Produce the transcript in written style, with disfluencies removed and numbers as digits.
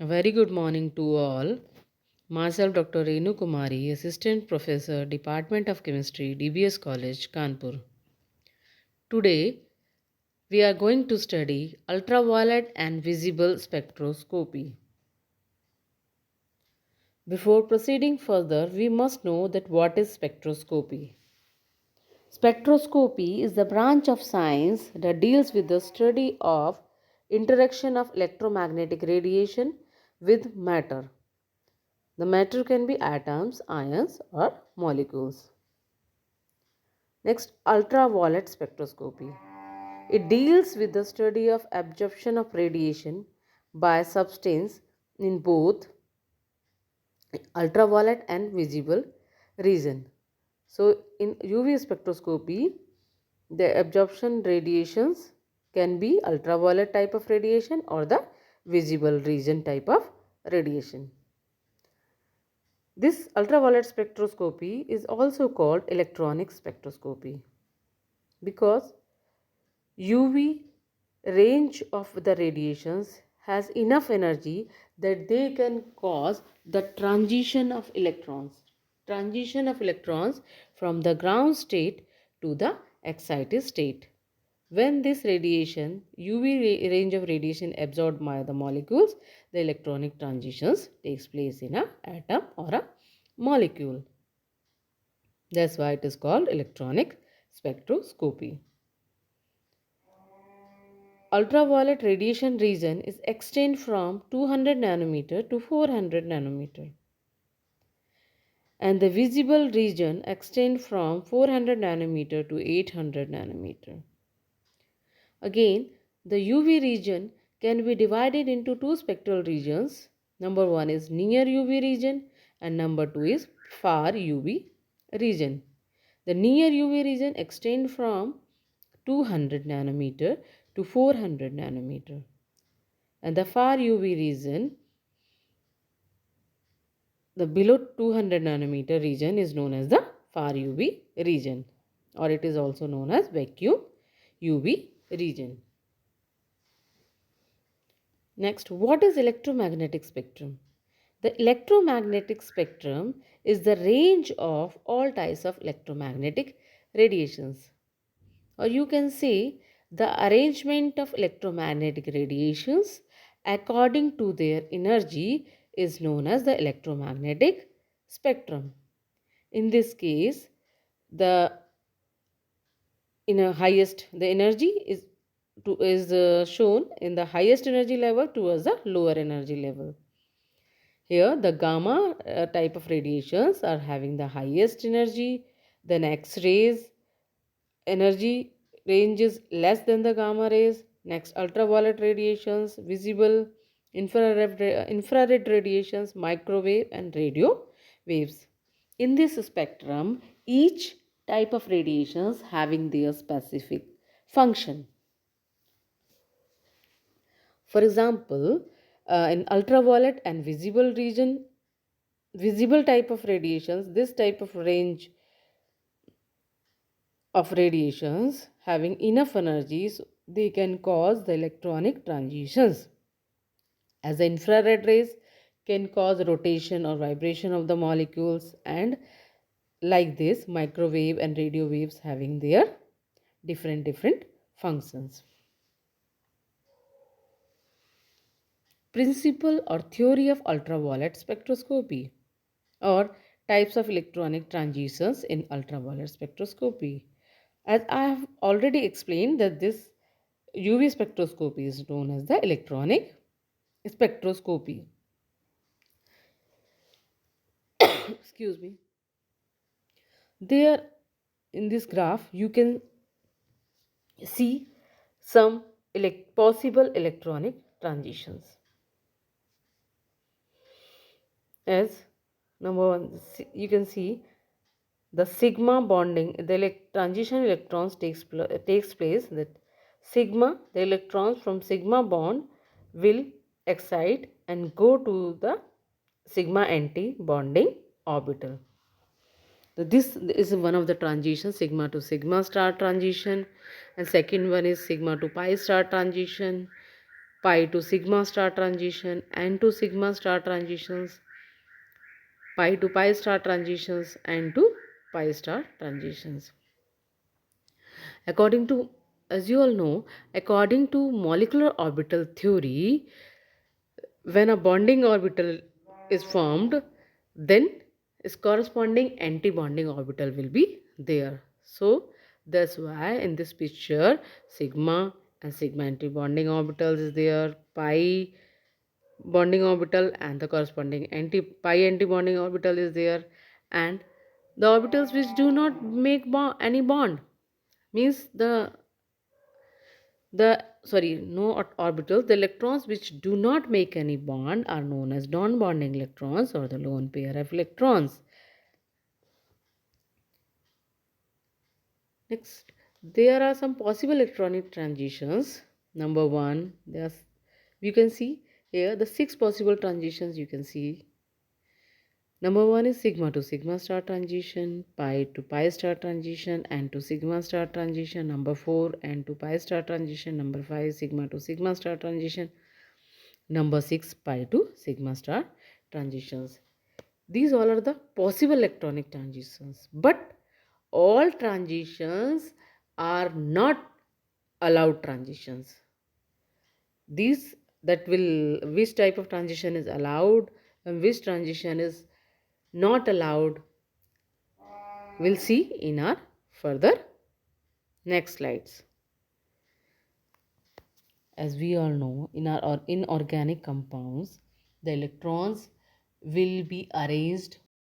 A very good morning to all. Myself, Dr. Renu Kumari, Assistant Professor, Department of Chemistry, DBS College, Kanpur. Today, we are going to study ultraviolet and visible spectroscopy. Before proceeding further, we must know that what is spectroscopy. Spectroscopy is the branch of science that deals with the study of interaction of electromagnetic radiation with matter. The matter can be atoms, ions, or molecules. Next, ultraviolet spectroscopy. It deals with the study of absorption of radiation by substance in both ultraviolet and visible region. So, in UV spectroscopy, the absorption radiations can be ultraviolet type of radiation or the visible region type of radiation. This ultraviolet spectroscopy is also called electronic spectroscopy because UV range of the radiations has enough energy that they can cause the transition of electrons from the ground state to the excited state. When this radiation, range of radiation absorbed by the molecules, the electronic transitions takes place in a atom or a molecule. That's why it is called electronic spectroscopy. Ultraviolet radiation region is extend from 200 nanometer to 400 nanometer, and the visible region extend from 400 nanometer to 800 nanometer. Again, the UV region can be divided into two spectral regions. Number one is near UV region and number two is far UV region. The near UV region extend from 200 nanometer to 400 nanometer, and the far UV region, the below 200 nanometer region, is known as the far UV region, or it is also known as vacuum UV region. Next, what is electromagnetic spectrum? The electromagnetic spectrum is the range of all types of electromagnetic radiations, or you can say the arrangement of electromagnetic radiations according to their energy is known as the electromagnetic spectrum. In this case, the the energy is shown in the highest energy level towards the lower energy level. Here, the gamma type of radiations are having the highest energy, then X-rays energy range is less than the gamma rays. Next, ultraviolet radiations, visible, infrared radiations, microwave and radio waves. In this spectrum, each type of radiations having their specific function. For example, in ultraviolet and visible region, visible type of radiations, this type of range of radiations having enough energies, they can cause the electronic transitions. As the infrared rays can cause rotation or vibration of the molecules, and like this, microwave and radio waves having their different functions. Principle or theory of ultraviolet spectroscopy, or types of electronic transitions in ultraviolet spectroscopy. As I have already explained that this UV spectroscopy is known as the electronic spectroscopy. Excuse me. There in this graph you can see some possible electronic transitions. As number one, you can see the sigma bonding, the transition electrons takes place, that sigma, the electrons from sigma bond will excite and go to the sigma anti bonding orbital. So this is one of the transitions, sigma to sigma star transition, and second one is sigma to pi star transition. pi to sigma star transition, n to sigma star transitions, pi to pi star transitions, and to pi star transitions. According to, as you all know, according to molecular orbital theory, when a bonding orbital is formed, then its corresponding anti-bonding orbital will be there. So that's why in this picture sigma and sigma anti-bonding orbitals is there, pi bonding orbital and the corresponding pi anti-bonding orbital is there, and the orbitals which do not make any bond means the sorry no orbitals, the electrons which do not make any bond are known as non-bonding electrons or the lone pair of electrons. Next, there are some possible electronic transitions. Number one, you can see here the 6 possible transitions you can see. Number one is sigma to sigma star transition, pi to pi star transition, n to sigma star transition. Number 4, n to pi star transition. Number 5, sigma to sigma star transition. Number 6, pi to sigma star transitions. These all are the possible electronic transitions, but all transitions are not allowed transitions. These that will which type of transition is allowed and which transition is not allowed, we'll see in our further next slides. As we all know, in our inorganic compounds, the electrons will be arranged